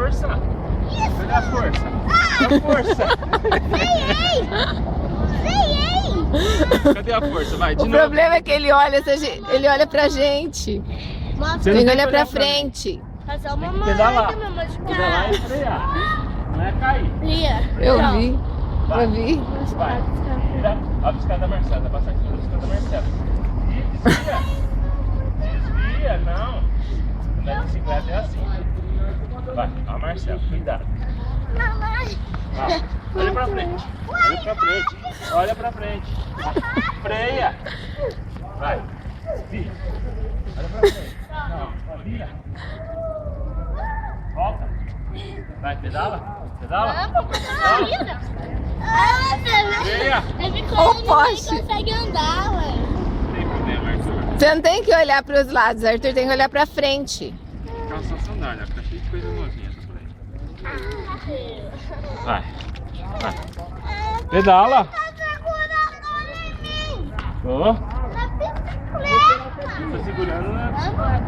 força. Cadê a força? A força. Cadê a força? Vai, de O novo. problema é que ele olha pra gente. Você Tem que não olhar pra mim. frente. Fazer Tem uma que pedalar. mamãe Pedalar e frear. Não é cair. Eu vi. Vai. Eu vi. Vai. Vira. Ó a bicicleta da Marcela. Vai passar aqui na bicicleta da Marcela. E desvia. Desvia, não. Na bicicleta é assim. Vai. Ó, Marcela, cuidado. Vai. Olha pra frente. Olha pra frente. Olha pra frente. Freia. Vai. Desvia. Olha pra frente. Não, vira. Volta. Vai, pedala. Pedala. Freia. Ô, poste. Consegue andar, ué. Não tem problema, Arthur. Você não tem que olhar pros lados, Arthur. Tem que olhar pra frente. Calça sandália, fica cheio de coisa novinha por aí. Vai. Vai. Pedala. Tô. Tô segurando na bicicleta.